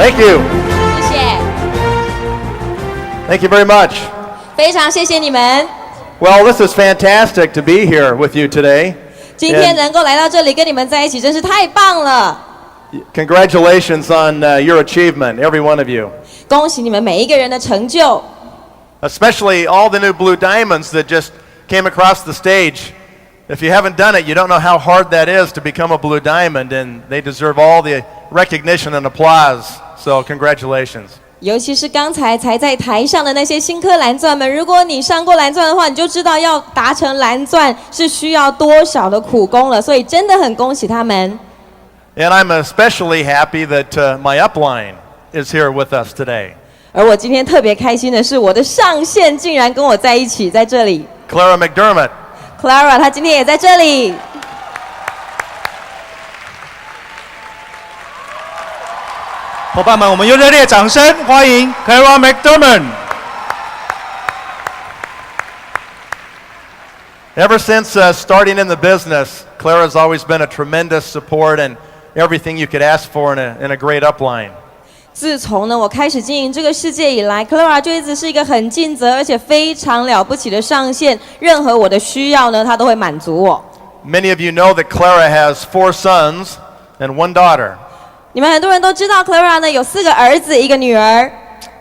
Thank you. 谢谢。Thank you very much. 非常谢谢你们。Well, this is fantastic to be here with you today. 今天能够来到这里跟你们在一起，真是太棒了。Congratulations on your achievement, every one of you. 恭喜你们每一个人的成就。Especially all the new blue diamonds that just came across the stage. If you haven't done it, you don't know how hard that is to become a blue diamond, and they deserve all the recognition and applause. So, congratulations. 尤其是刚才在台上的那些新科蓝钻们，如果你上过蓝钻的话，你就知道要达成蓝钻是需要多少的苦功了，所以真的很恭喜他们。And I'm especially happy that my upline is here with us today. 而我今天特别开心的是，我的上线竟然跟我在一起，在这里。Clara McDermott. 她今天也在这里。伙伴们，我们用热烈掌声欢迎 Clara McDermott。Ever since starting in the business, Clara's always been a tremendous support and everything you could ask for in a great upline. 自从呢我开始经营这个世界以来 ，Clara 就一直是一个很尽责而且非常了不起的上线，任何我的需要呢，她都会满足我。Many of you know that Clara has 4 sons and 1 daughter. 你们很多人都知道 ，Clara 呢有4个儿子，1个女儿。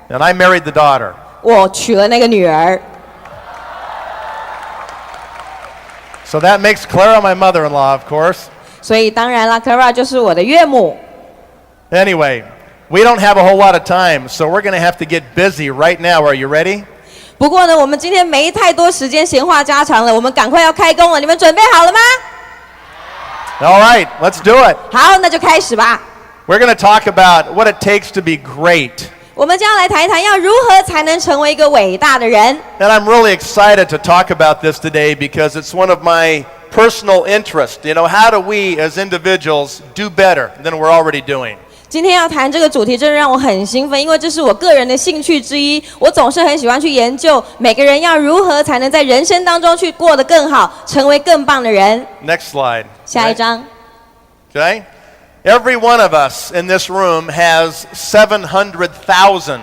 And I married the daughter. 我娶了那个女儿。So that makes Clara my mother-in-law, of course. 所以当然啦 ，Clara 就是我的岳母。Anyway, we don't have a whole lot of time, so we're going to have to get busy right now. Are you ready? 不过呢，我们今天没太多时间闲话家常了，我们赶快要开工了，你们准备好了吗？ All right, let's do it. 好，那就开始吧。We're going to talk about what it takes to be great. 我们将要来谈一谈，要如何才能成为一个伟大的人。And I'm really excited to talk about this today because it's one of my personal interests. You know, how do we as individuals do better than we're already doing? 今天要谈这个主题，真的让我很兴奋，因为这是我个人的兴趣之一。我总是很喜欢去研究每个人要如何才能在人生当中去过得更好，成为更棒的人。Next slide. 下一张。Okay? Every one of us in this room has 700,000.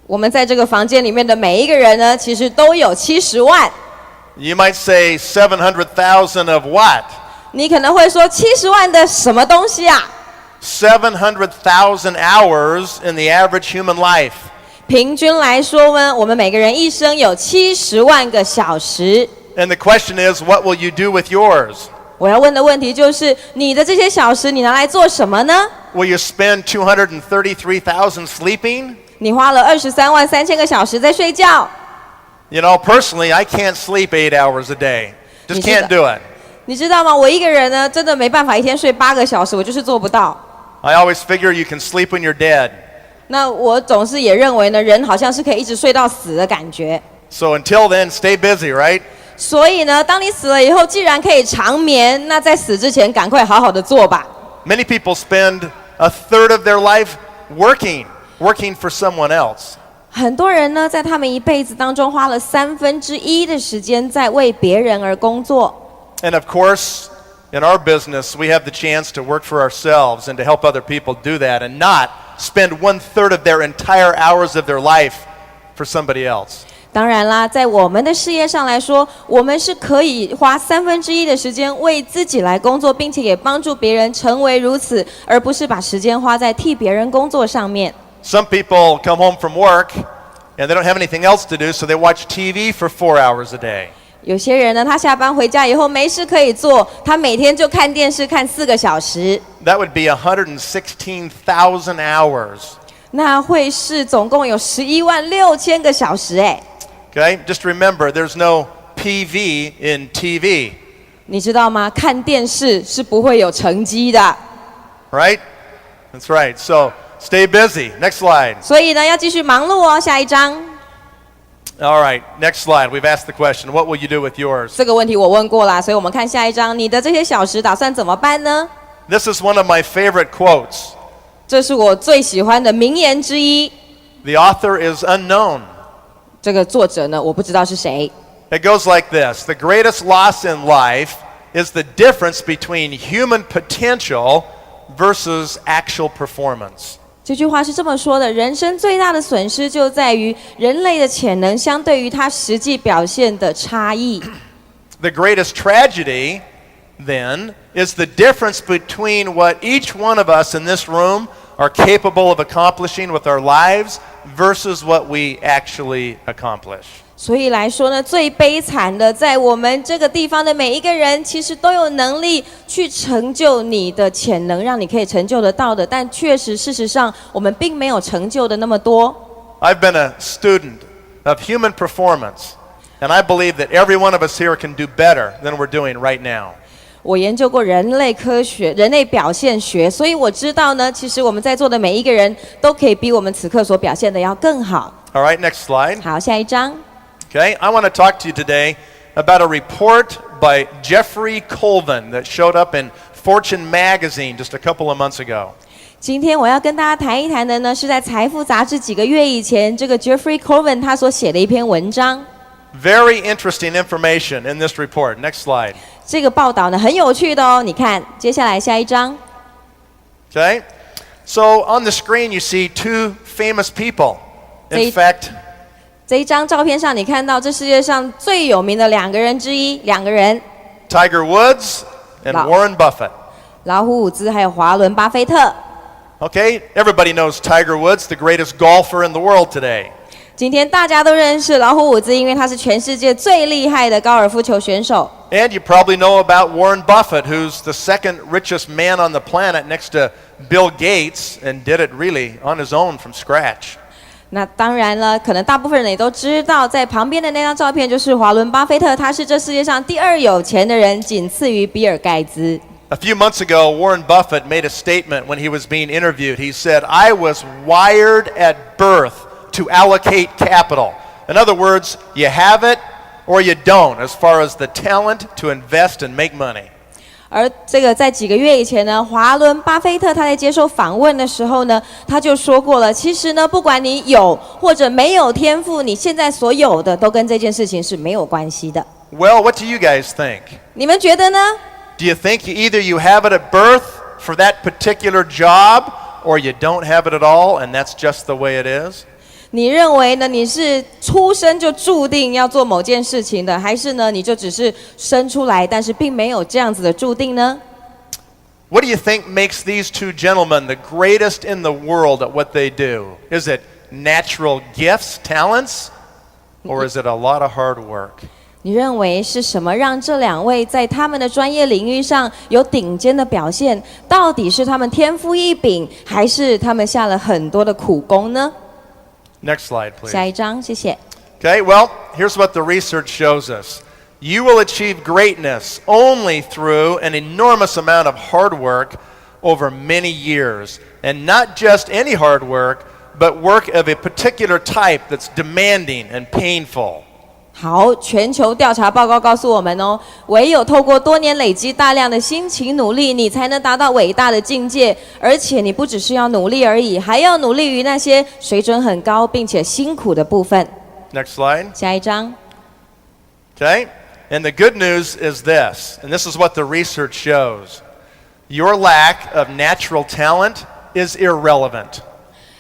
我们在这个房间里面的每一个人呢，其实都有70万。You might say 700,000 of what? 你可能会说70万的什么东西啊？ 700,000 hours in the average human life. 平均来说呢，我们每个人一生有70万个小时。And the question is, what will you do with yours? 我要问的问题就是，你的这些小时你拿来做什么呢？ Will you spend 233,000 sleeping? 你花了233000个小时在睡觉。You know, personally, I can't sleep 8 hours a day. Just can't do it. 你知道吗？我一个人呢，真的没办法一天睡8个小时，我就是做不到。I always figure you can sleep when you're dead. 那我总是也认为呢，人好像是可以一直睡到死的感觉。So until then, stay busy, right? 所以呢，当你死了以后，既然可以长眠，那在死之前赶快好好的做吧。Many people spend a third of their life working for someone else. 很多人呢，在他们一辈子当中花了1/3的时间在为别人而工作。And of course, in our business, we have the chance to work for ourselves and to help other people do that and not spend 1/3 of their entire hours of their life for somebody else. 当然啦，在我们的事业上来说，我们是可以花1/3的时间为自己来工作，并且也帮助别人成为如此，而不是把时间花在替别人工作上面。Some people come home from work and they don't have anything else to do, so they watch TV for 4 hours a day. 有些人呢，他下班回家以后没事可以做，他每天就看电视看4个小时。That would be 116,000 hours. 那会是总共有116000个小时哎。Okay, just remember, there's no PV in TV. 你知道吗？看电视是不会有成绩的。Right? That's right. So stay busy. Next slide. 所以呢，要继续忙碌哦。下一章。All right, next slide. We've asked the question, what will you do with yours? 这个问题我问过啦，所以我们看下一章，你的这些小时打算怎么办呢？ This is one of my favorite quotes. 这是我最喜欢的名言之一。The author is unknown. 这个作者呢，我不知道是谁。It goes like this. The greatest loss in life is the difference between human potential versus actual performance. 这句话是这么说的：人生最大的损失就在于人类的潜能相对于他实际表现的差异。The greatest tragedy, then, is the difference between what each one of us in this room are capable of accomplishing with our lives versus what we actually accomplish. 所以来说呢，最悲惨的，在我们这个地方的每一个人，其实都有能力去成就你的潜能，让你可以成就得到的。但确实，事实上，我们并没有成就的那么多。I've been a student of human performance, and I believe that every one of us here can do better than we're doing right now. 我研究过人类科学、人类表现学，所以我知道呢，其实我们在座的每一个人都可以比我们此刻所表现的要更好。All right, next slide. 好，下一张。Okay, I want to talk to you today about a report by Jeffrey Colvin that showed up in Fortune magazine just a couple of months ago. 今天我要跟大家谈一谈的呢，是在财富杂志几个月以前，这个 Jeffrey Colvin 他所写的一篇文章。Very interesting information in this report. Next slide. 这个报道呢很有趣的哦，你看，接下来下一张。Okay, so on the screen you see two famous people. In fact, 这一张照片上，你看到这世界上最有名的两个人之一，两个人 Tiger Woods and Warren Buffett. 老虎伍兹还有华伦巴菲特。Okay, everybody knows Tiger Woods, the greatest golfer in the world today. 今天大家都认识老虎伍兹，因为他是全世界最厉害的高尔夫球选手。And you probably know about Warren Buffett, who's the second richest man on the planet next to Bill Gates and did it really on his own from scratch. 那当然了，可能大部分人也都知道，在旁边的那张照片就是华伦巴菲特，他是这世界上第二有钱的人，仅次于比尔盖茨。A few months ago, Warren Buffett made a statement when he was being interviewed. He said, "I was wired at birth to allocate capital." In other words, you have it or you don't as far as the talent to invest and make money. 而这个在几个月以前呢，华伦巴菲特他在接受访问的时候呢，他就说过了，其实呢，不管你有或者没有天赋，你现在所有的都跟这件事情是没有关系的。Well, what do you guys think? 你们觉得呢？ Do you think either you have it at birth for that particular job or you don't have it at all and that's just the way it is? 你认为呢？你是出生就注定要做某件事情的，还是呢？你就只是生出来，但是并没有这样子的注定呢？ What do you think makes these two gentlemen the greatest in the world at what they do? Is it natural gifts, talents, or is it a lot of hard work? 你认为是什么让这两位在他们的专业领域上有顶尖的表现？到底是他们天赋异禀，还是他们下了很多的苦功呢？ Next slide, please. 下一张，谢谢。 Okay, well, here's what the research shows us. You will achieve greatness only through an enormous amount of hard work over many years. And not just any hard work, but work of a particular type that's demanding and painful. 好，全球调查报告告诉我们哦，唯有透过多年累积大量的辛勤努力，你才能达到伟大的境界。而且你不只是要努力而已，还要努力于那些水准很高并且辛苦的部分。Next slide. 下一张。 Okay? And the good news is this, and this is what the research shows. Your lack of natural talent is irrelevant.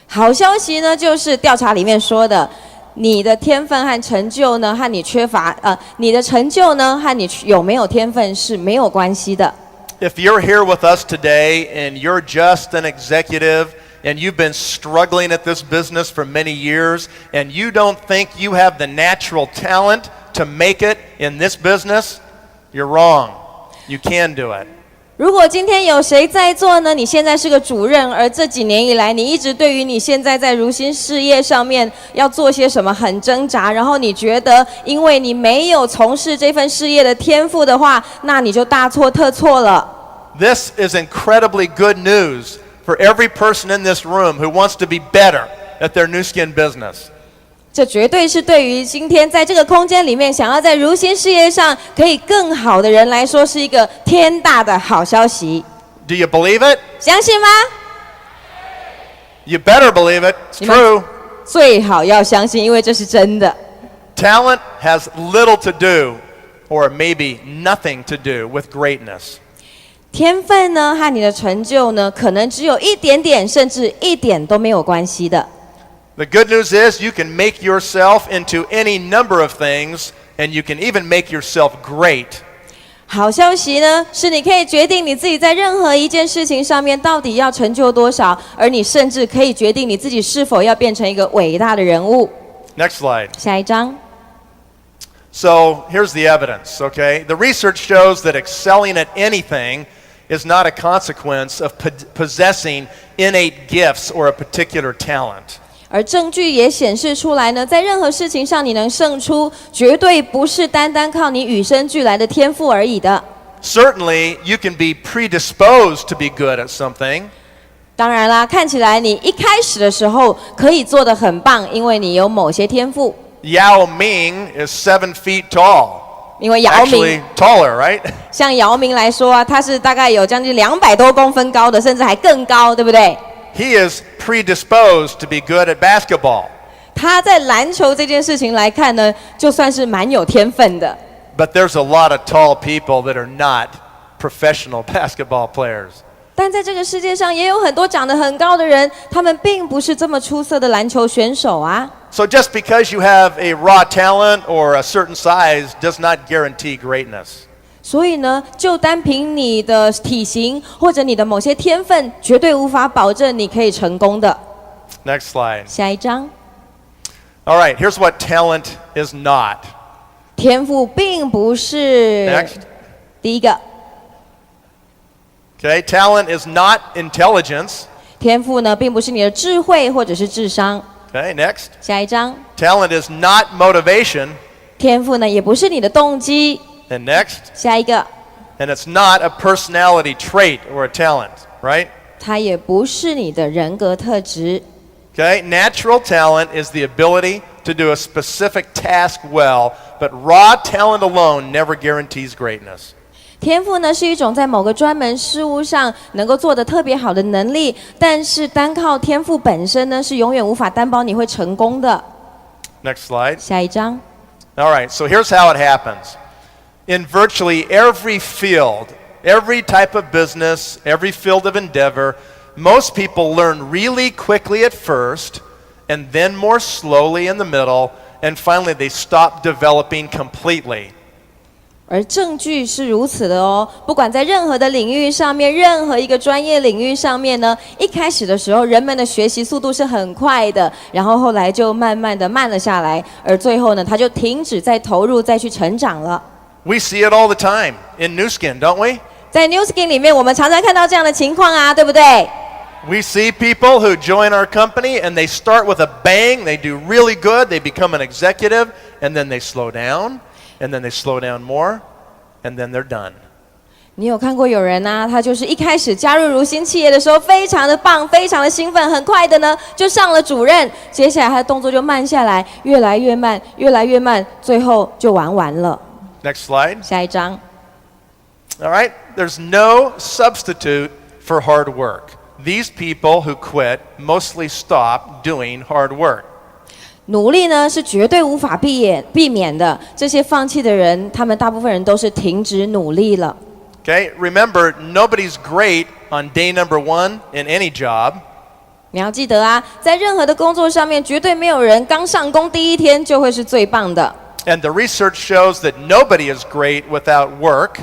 好消息呢，就是调查里面说的，你的天分和成就呢，和你缺乏你的成就呢，和你有没有天分是没有关系的。If you're here with us today and you're just an executive and you've been struggling at this business for many years and you don't think you have the natural talent to make it in this business, you're wrong. You can do it. 如果今天有谁在座呢？你现在是个主任，而这几年以来，你一直对于你现在在如新事业上面要做些什么很挣扎，然后你觉得因为你没有从事这份事业的天赋的话，那你就大错特错了。This is incredibly good news for every person in this room who wants to be better at their new skin business. 这绝对是对于今天在这个空间里面想要在如新事业上可以更好的人来说，是一个天大的好消息。Do you believe it? 相信吗？ You better believe it. It's true. 最好要相信，因为这是真的。Talent has little to do, or maybe nothing to do with greatness. 天分呢和你的成就呢，可能只有一点点，甚至一点都没有关系的。The good news is you can make yourself into any number of things, and you can even make yourself great. 好消息呢，是你可以决定你自己在任何一件事情上面到底要成就多少，而你甚至可以决定你自己是否要变成一个伟大的人物。Next slide. 下一张。So here's the evidence, okay? The research shows that excelling at anything is not a consequence of possessing innate gifts or a particular talent. 而证据也显示出来呢，在任何事情上你能胜出，绝对不是单单靠你与生俱来的天赋而已的。Certainly, you can be predisposed to be good at something. 当然啦，看起来你一开始的时候可以做得很棒，因为你有某些天赋。Yao Ming is 7 feet tall. 因为姚 Actually, 明， taller, right? 像姚明来说啊，他是大概有将近200多公分高的，甚至还更高，对不对？ He is predisposed to be good at basketball. 他在篮球这件事情来看呢，就算是蛮有天分的。But there's a lot of tall people that are not professional basketball players. 但在这个世界上也有很多长得很高的人，他们并不是这么出色的篮球选手啊。So just because you have a raw talent or a certain size does not guarantee greatness. 所以呢，就单凭你的体型或者你的某些天分，绝对无法保证你可以成功的。Next slide. 下一张， All right, here's what talent is not. 天赋并不是 Next. 第一个， Okay, talent is not intelligence. 天赋呢并不是你的智慧或者是智商。 Okay, next. 下一张， Talent is not motivation. 天赋呢也不是你的动机。 And next. 下一个， And it's not a personality trait or a talent, right? 它也不是你的人格特质。 Okay, natural talent is the ability to do a specific task well, but raw talent alone never guarantees greatness. 天赋呢是一种在某个专门事物上能够做得特别好的能力，但是单靠天赋本身呢是永远无法担保你会成功的。 Next slide. 下一张， All right, so here's how it happens. In virtually every field, every type of business, every field of endeavor, most people learn really quickly at first, and then more slowly in the middle, and finally they stop developing completely. 而证据是如此的哦，不管在任何的领域上面，任何一个专业领域上面呢，一开始的时候，人们的学习速度是很快的，然后后来就慢慢的慢了下来，而最后呢，他就停止再投入，再去成长了。We see it all the time in New Skin, don't we? 在 New Skin 里面，我们常常看到这样的情况啊，对不对？ We see people who join our company and they start with a bang, they do really good, they become an executive, and then they slow down, and then they slow down more, and then they're done. 你有看过有人啊，他就是一开始加入如新企业的时候非常的棒，非常的兴奋，很快的呢就上了主任，接下来他的动作就慢下来，越来越慢，越来越慢，最后就玩完了。Next slide. 下一张。 All right, there's no substitute for hard work. These people who quit mostly stop doing hard work. 努力呢是绝对无法避免的，这些放弃的人，他们大部分人都是停止努力了。 Okay, remember, nobody's great on day number 1 in any job. 你要记得啊，在任何的工作上面，绝对没有人刚上工第一天就会是最棒的。 And the research shows that nobody is great without work.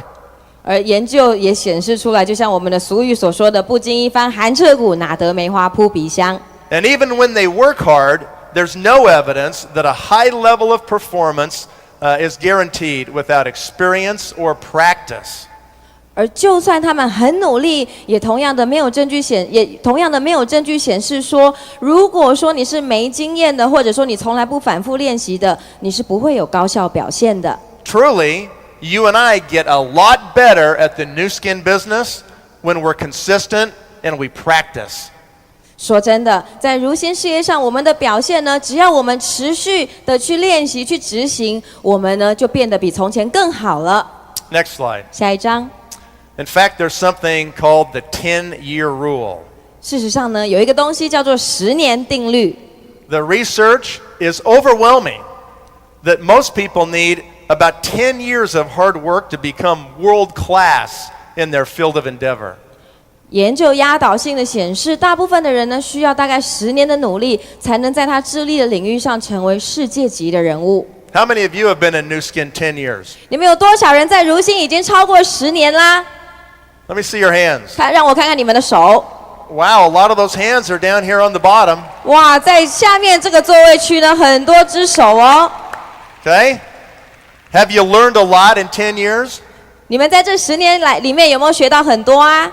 而研究也显示出来，就像我们的俗语所说的，不经一番寒彻骨，哪得梅花扑鼻香。 And even when they work hard, there's no evidence that a high level of performance is guaranteed without experience or practice. 而就算他们很努力，也同样的没有证据显示说，如果说你是没经验的，或者说你从来不反复练习的，你是不会有高效表现的。 Truly, you and I get a lot better at the new skin business when we're consistent and we practice. 说真的，在如新事业上，我们的表现呢，只要我们持续的去练习、去执行，我们呢就变得比从前更好了。 Next slide. 下一章。 In fact, there's something called the 10-year rule. 事实上呢，有一个东西叫做10年定律。 The research is overwhelming that most people need about 10 years of hard work to become world class in their field of endeavor. 研究压倒性的显示，大部分的人呢，需要大概10年的努力，才能在他致力的领域上成为世界级的人物。How many of you have been in New Skin 10 years? 你们有多少人在如新已经超过10年啦？ Let me see your hands. 让我看看你们的手。Wow, a lot of those hands are down here on the bottom. 哇，在下面这个座位区呢，很多只手哦。Okay? Have you learned a lot in 10 years? 你们在这10年来里面有没有学到很多啊？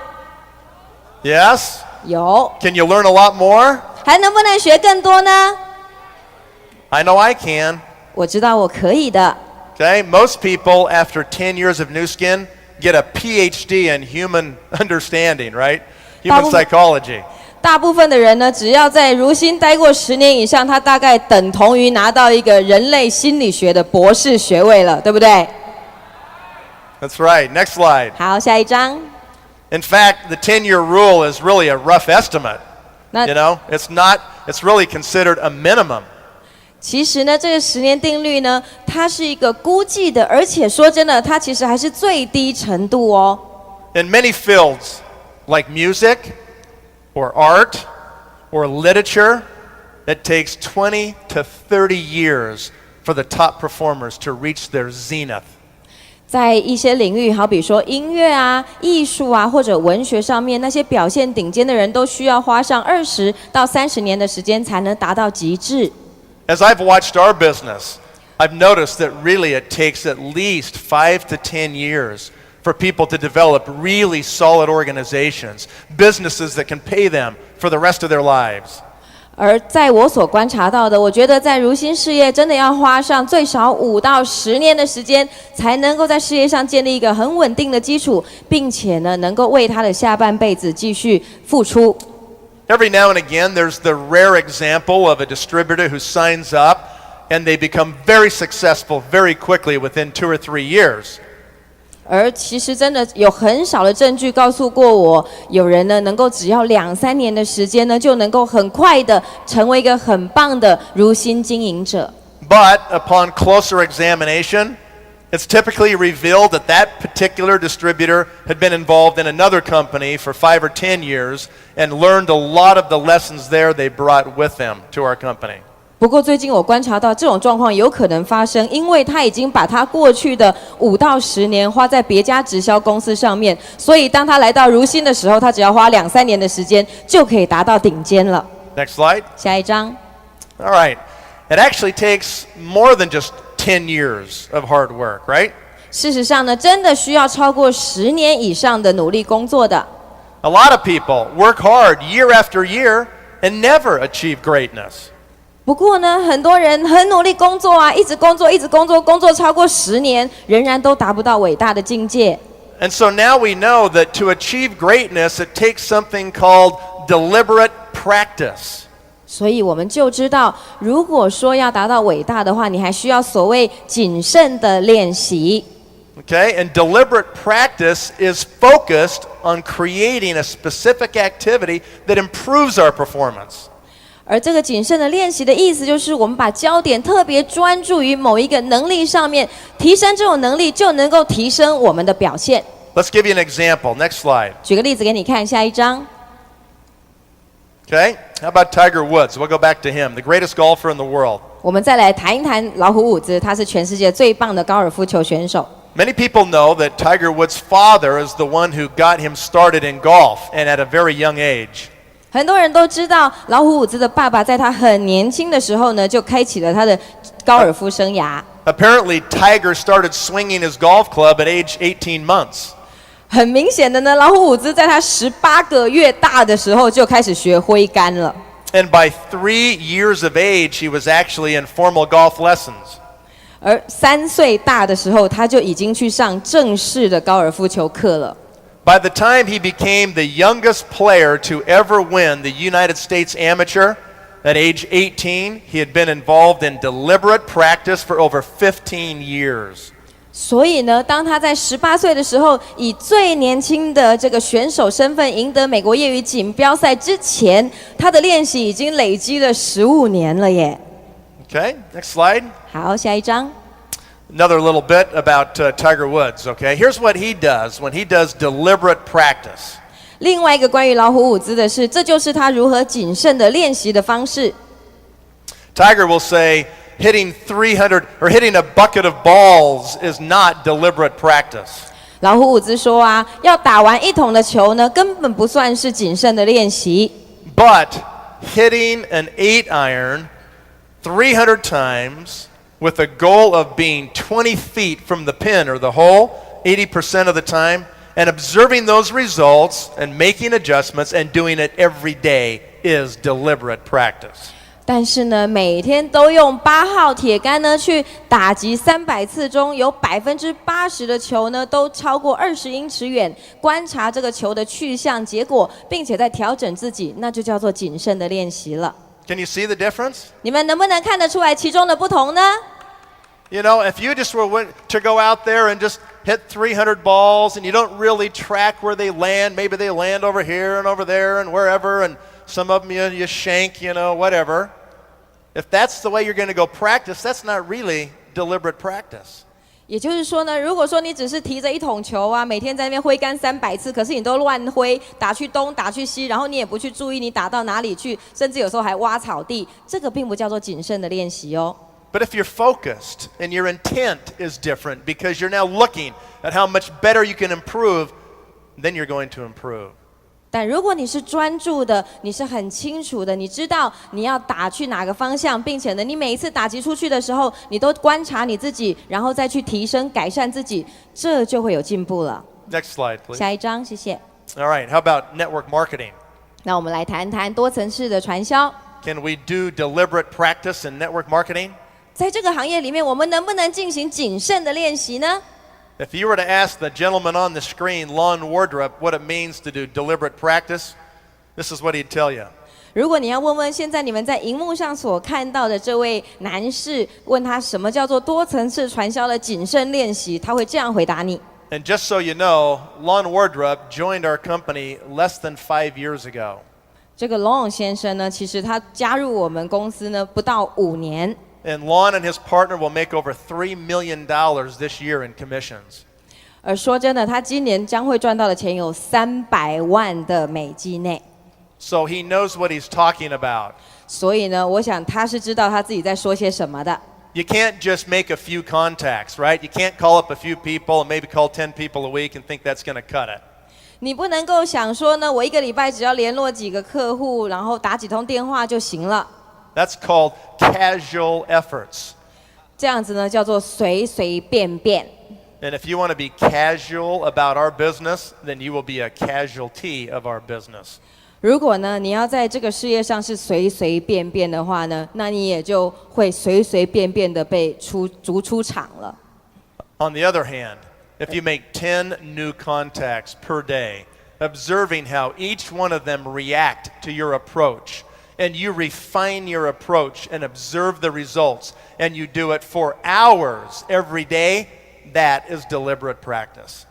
Yes? 有。Can you learn a lot more? 还能不能学更多呢？ I know I can. 我知道我可以的。Okay? Most people after 10 years of New Skin get a PhD in human understanding, right? Human psychology. 大部分的人呢，只要在如新待过10年以上，他大概等同于拿到一个人类心理学的博士学位了，对不对？ That's right. Next slide. 好，下一张。In fact, the 10-year rule is really a rough estimate. 那 You know, it's really considered a minimum. 其实呢，这个10年定律呢，它是一个估计的，而且说真的，它其实还是最低程度哦。In many fields, like music, or art, or literature, it takes 20 to 30 years for the top performers to reach their zenith. 在一些领域，好比说音乐啊、艺术啊或者文学上面，那些表现顶尖的人都需要花上20到30年的时间才能达到极致。As I've watched our business, I've noticed that really it takes at least 5 to 10 years for people to develop really solid organizations, businesses that can pay them for the rest of their lives. 而在我所观察到的，我觉得在如新事业真的要花上最少5到10年的时间，才能够在事业上建立一个很稳定的基础，并且呢，能够为他的下半辈子继续付出。Every now and again, there's the rare example of a distributor who signs up and they become very successful very quickly within 2 or 3 years. 而其实真的有很少的证据告诉过我，有人呢能够只要2、3年的时间呢，就能够很快的成为一个很棒的如新经营者。But upon closer examination, it's typically revealed that that particular distributor had been involved in another company for 5 or 10 years and learned a lot of the lessons there they brought with them to our company. 不过最近我观察到这种状况有可能发生，因为他已经把他过去的5到10年花在别家直销公司上面，所以当他来到如新的时候，他只要花2、3年的时间就可以达到顶尖了。Next slide. 下一张。All right. It actually takes more than just 10 years of hard work, right? 事实上呢，真的需要超过10年以上的努力工作的。A lot of people work hard year after year and never achieve greatness. 不过呢，很多人很努力工作啊，一直工作，一直工作，工作超过10年，仍然都达不到伟大的境界。And so now we know that to achieve greatness, it takes something called deliberate practice. 所以我们就知道，如果说要达到伟大的话，你还需要所谓谨慎的练习。Okay? And deliberate practice is focused on creating a specific activity that improves our performance. 而这个谨慎的练习的意思，就是我们把焦点特别专注于某一个能力上面，提升这种能力，就能够提升我们的表现。Let's give you an example. Next slide. 举个例子给你看，下一张。Okay? How about Tiger Woods? We'll go back to him, the greatest golfer in the world. 我们再来谈一谈老虎伍兹，他是全世界最棒的高尔夫球选手。Many people know that Tiger Woods' father is the one who got him started in golf and at a very young age. 很多人都知道，老虎伍兹的爸爸在他很年轻的时候呢，就开启了他的高尔夫生涯。Apparently, Tiger started swinging his golf club at age 18 months. 很明显的呢，老虎伍兹在他18个月大的时候就开始学挥杆了。And by 3 years of age, he was actually in formal golf lessons. 而3岁大的时候，他就已经去上正式的高尔夫球课了。By the time he became the youngest player to ever win the United States Amateur, at age 18, he had been involved in deliberate practice for over 15 years. 所以呢，当他在18岁的时候，以最年轻的这个选手身份赢得美国业余锦标赛之前，他的练习已经累积了15年了耶。Okay, next slide. 好，下一张。Another little bit about Tiger Woods, okay? Here's what he does when he does deliberate practice. 另外一个关于老虎伍兹的是，这就是他如何谨慎的练习的方式。Tiger will say hitting 300 or hitting a bucket of balls is not deliberate practice. 老虎伍兹说啊，要打完一桶的球呢，根本不算是谨慎的练习。But hitting an 8-iron 300 times with the goal of being 20 feet from the pin or the hole 80% of the time, and observing those results and making adjustments and doing it every day is deliberate practice. 但是呢，每天都用8号铁杆呢去打击300次中，有80%的球呢都超过20英尺远，观察这个球的去向、结果，并且在调整自己，那就叫做谨慎的练习了。Can you see the difference? 你们能不能看得出来其中的不同呢？ You know, if you just were to go out there and just hit 300 balls and you don't really track where they land, maybe they land over here and over there and wherever, and some of them you shank, you know, whatever. If that's the way you're going to go practice, that's not really deliberate practice. 也就是说呢，如果说你只是提着一桶球啊，每天在那边挥杆300次，可是你都乱挥，打去东打去西，然后你也不去注意你打到哪里去，甚至有时候还挖草地，这个并不叫做谨慎的练习哦。But if you're focused and your intent is different because you're now looking at how much better you can improve, then you're going to improve. 但如果你是专注的，你是很清楚的，你知道你要打去哪个方向，并且呢，你每一次打击出去的时候，你都观察你自己，然后再去提升、改善自己，这就会有进步了。Next slide, please. 下一张，谢谢。All right, how about network marketing? 那我们来谈谈多层次的传销。Can we do deliberate practice in network marketing? 在这个行业里面，我们能不能进行谨慎的练习呢？ If you were to ask the gentleman on the screen, Lon Wardrop, what it means to do deliberate practice, this is what he'd tell you. 如果你要问问现在你们在荧幕上所看到的这位男士，问他什么叫做多层次传销的谨慎练习，他会这样回答你。And just so you know, Lon Wardrop joined our company less than 5 years ago. 这个龙永先生呢，其实他加入我们公司呢不到5年。And Lon and his partner will make over $3 million this year in commissions. 而说真的，他今年将会赚到的钱有300万的美金内。So he knows what he's talking about. 所以呢，我想他是知道他自己在说些什么的。You can't just make a few contacts, right? You can't call up a few people and maybe call 10 people a week and think that's going to cut it. 你不能够想说呢，我一个礼拜只要联络几个客户，然后打几通电话就行了。That's called casual efforts. 这样子呢，叫做随随便便。And if you want to be casual about our business, then you will be a casualty of our business. 如果呢，你要在这个事业上是随随便便的话呢，那你也就会随随便便的被逐出场了。On the other hand, if you make 10 new contacts per day, observing how each one of them react to your approach, and you refine your approach and observe the results, and you do it for hours every day, that is deliberate practice.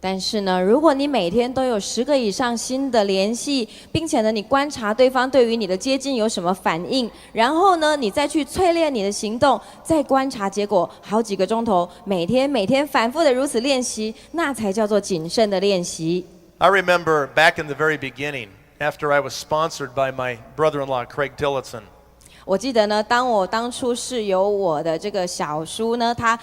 但是呢，如果你每天都有10个以上新的联系，并且呢，你观察对方对于你的接近有什么反应，然后呢，你再去淬炼你的行动，再观察结果，好几个钟头，每天反复的如此练习，那才叫做谨慎的练习。I remember back in the very beginning, after I was sponsored by my brother-in-law, Craig Tillotson. 我记得呢，当初是由我的这个小叔呢，他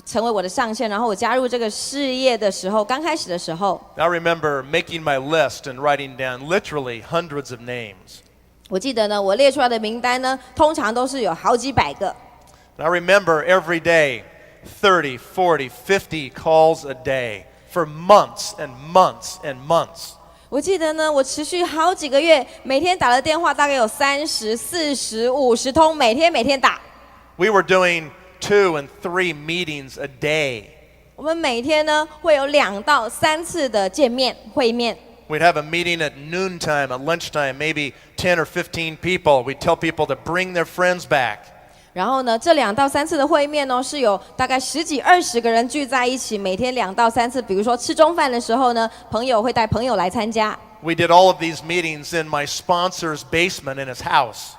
成为我的上线，然后我加入这个事业的时候，刚开始的时候， I remember making my list and writing down literally hundreds of names. 我记得呢，我列出来的名单呢，通常都是有好几百个。And I remember every day, 30, 40, 50 calls a day for months and months and months. 我记得呢，我持续好几个月，每天打的电话大概有30、40、50通，每天打。We were doing 2 and 3 meetings a day. 我们每天呢会有2到3次的会面。We'd have a meeting at noontime, at lunchtime, maybe 10 or 15 people. We'd tell people to bring their friends back. 然后呢，这2到3次的会面呢，是有大概10几20个人聚在一起，每天2到3次。比如说吃中饭的时候呢，朋友会带朋友来参加。We did all of these meetings in my sponsor's basement in his house.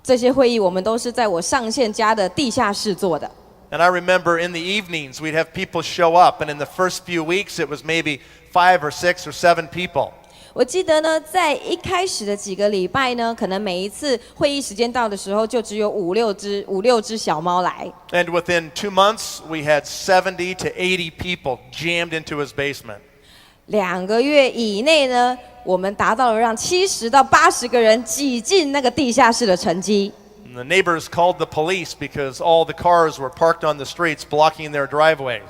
这些会议我们都是在我上线家的地下室做的。And I remember in the evenings we'd have people show up, and in the first few weeks it was maybe 5 or 6 or 7 people. 我记得呢，在一开始的几个礼拜呢，可能每一次会议时间到的时候，就只有五六只小猫来。And within 2 months we had 70 to 80 people jammed into his basement. 2个月以内呢，我们达到了让70到80个人挤进那个地下室的成绩。And the neighbors called the police because all the cars were parked on the streets blocking their driveways.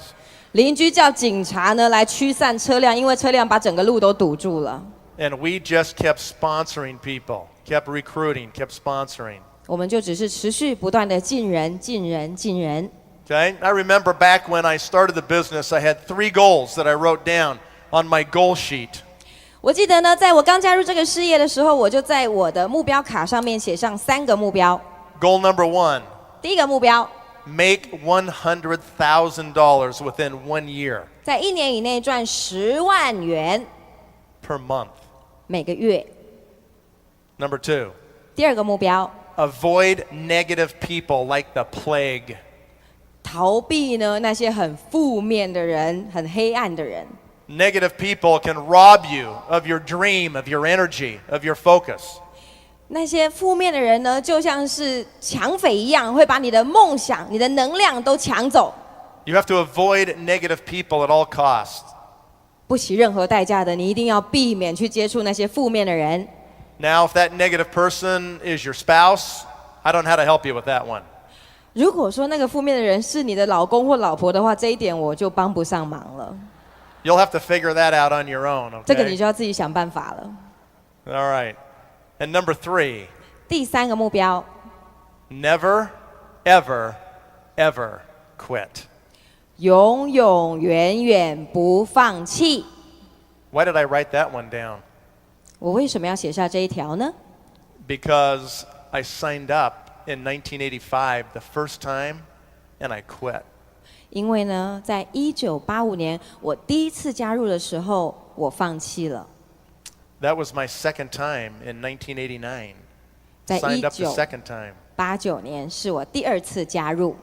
邻居叫警察呢来驱散车辆，因为车辆把整个路都堵住了。And we just kept sponsoring people, kept recruiting, kept sponsoring. 我们就只是持续不断的进人。Okay? I remember back when I started the business, I had 3 goals that I wrote down on my goal sheet. 我记得呢，在我刚加入这个事业的时候，我就在我的目标卡上面写上3个目标。Goal number 1, 第一个目标， make $100,000 within 1 year 在1年以内赚10万元 per month. 每个月。Number 2, 第二个目标， avoid negative people like the plague. 逃避呢那些很负面的人、很黑暗的人。Negative people can rob you of your dream, of your energy, of your focus. 那些负面的人呢，就像是抢匪一样，会把你的梦想、你的能量都抢走。You have to avoid negative people at all costs. 不惜任何代价的，你一定要避免去接触那些负面的人。Now, if that negative person is your spouse, I don't know how to help you with that one. 如果说那个负面的人是你的老公或老婆的话，这一点我就帮不上忙了。You'll have to figure that out on your own, 这个你 okay? 就要自己想办法了。All right. And number 3, 第3个目标， never, ever, ever quit. 永永远远不放弃。Why did I write that one down? 我为什么要写下这一条呢？ Because I signed up in 1985 the first time, and I quit. 因为呢，在1985年我第一次加入的时候，我放弃了。That was my second time in 1989. 在 Signed up the second time. 1989年是我第2次加入。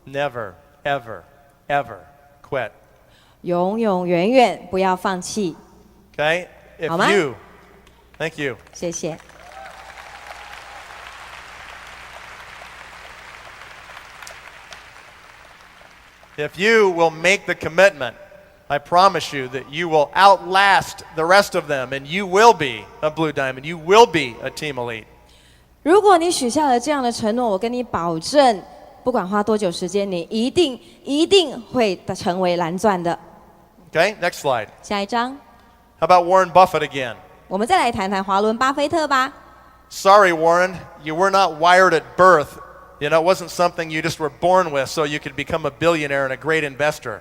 Never, ever, ever quit. 永永远远不要放弃。 Okay? If 好吗？ you, thank you. 谢谢。If you will make the commitment, I promise you that you will outlast the rest of them, and you will be a blue diamond. You will be a team elite. 如果你许下了这样的承诺，我跟你保证，不管花多久时间，你一定会成为蓝钻的。Okay? Next slide. 下一张， How about Warren Buffett again? 我们再来谈谈华伦巴菲特吧。Sorry, Warren, you were not wired at birth. You know, it wasn't something you just were born with so you could become a billionaire and a great investor.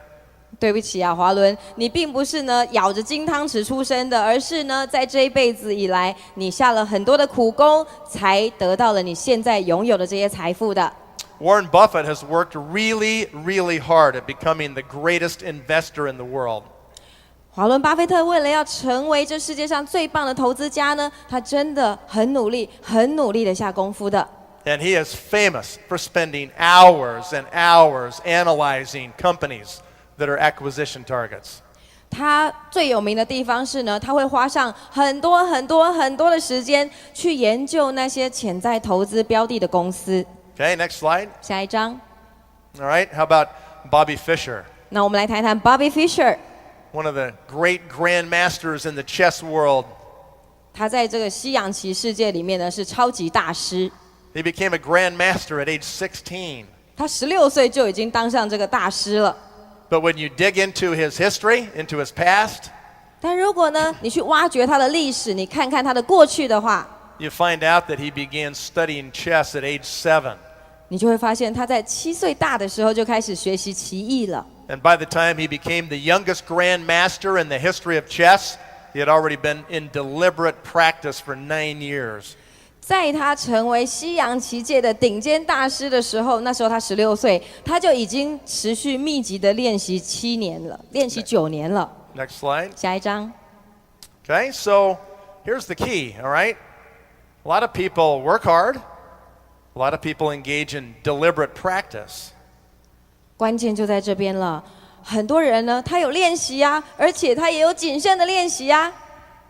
对不起啊，华伦，你并不是呢咬着金汤匙出生的，而是呢在这一辈子以来，你下了很多的苦功，才得到了你现在拥有的这些财富的。Warren Buffett has worked really, really hard at becoming the greatest investor in the world. 华伦巴菲特为了要成为这世界上最棒的投资家呢，他真的很努力的下功夫的。And he is famous for spending hours and hours analyzing companies that are acquisition targets. 他最有名的地方是呢，他会花上很多的时间去研究那些潜在投资标的的公司。Okay, next slide. 下一张， All right, how about Bobby Fischer, 那我们来谈谈 Bobby Fischer。 one of the great grandmasters in the chess world. 他在这个西洋棋世界里面呢是超级大师。He became a grandmaster at age 16. 他16岁就已经当上这个大师了。 But when you dig into his history, into his past, 但如果呢，你去挖掘他的历史，你看看他的过去的话， you find out that he began studying chess at age 7. 你就会发现他在7岁大的时候就开始学习棋艺了。 And by the time he became the youngest grandmaster in the history of chess, he had already been in deliberate practice for 9 years. 在他成为西洋棋界的顶尖大师的时候，那时候他16岁，他就已经持续密集的练习7年了，练习9年了。Next slide. 下一张， Okay, so here's the key, all right? A lot of people work hard. A lot of people engage in deliberate practice. 关键就在这边了。很多人呢，他有练习啊，而且他也有谨慎的练习啊。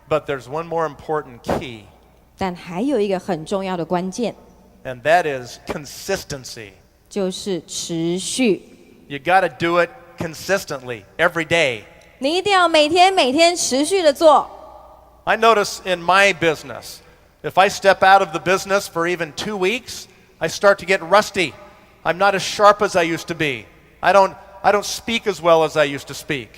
But there's one more important key, 但还有一个很重要的关键， and that is consistency. 就是持续。You got to do it consistently every day. 你一定要每天持续的做。I notice in my business, if I step out of the business for even 2 weeks, I start to get rusty. I'm not as sharp as I used to be. I don't speak as well as I used to speak.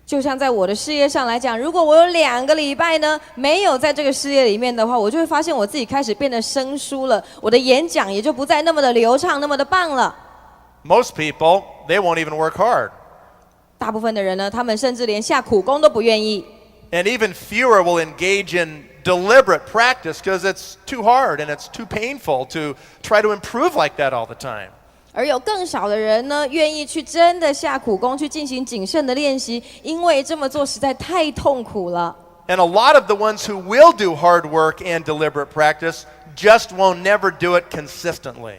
就像在我的事业上来讲，如果我有2个礼拜呢没有在这个事业里面的话，我就会发现我自己开始变得生疏了，我的演讲也就不再那么的流畅，那么的棒了。Most people, they won't even work hard. 大部分的人呢，他们甚至连下苦功都不愿意。And even fewer will engage in deliberate practice because it's too hard and it's too painful to try to improve like that all the time. 而有更少的人呢，愿意去真的下苦功去进行谨慎的练习，因为这么做实在太痛苦了。And a lot of the ones who will do hard work and deliberate practice just won't never do it consistently.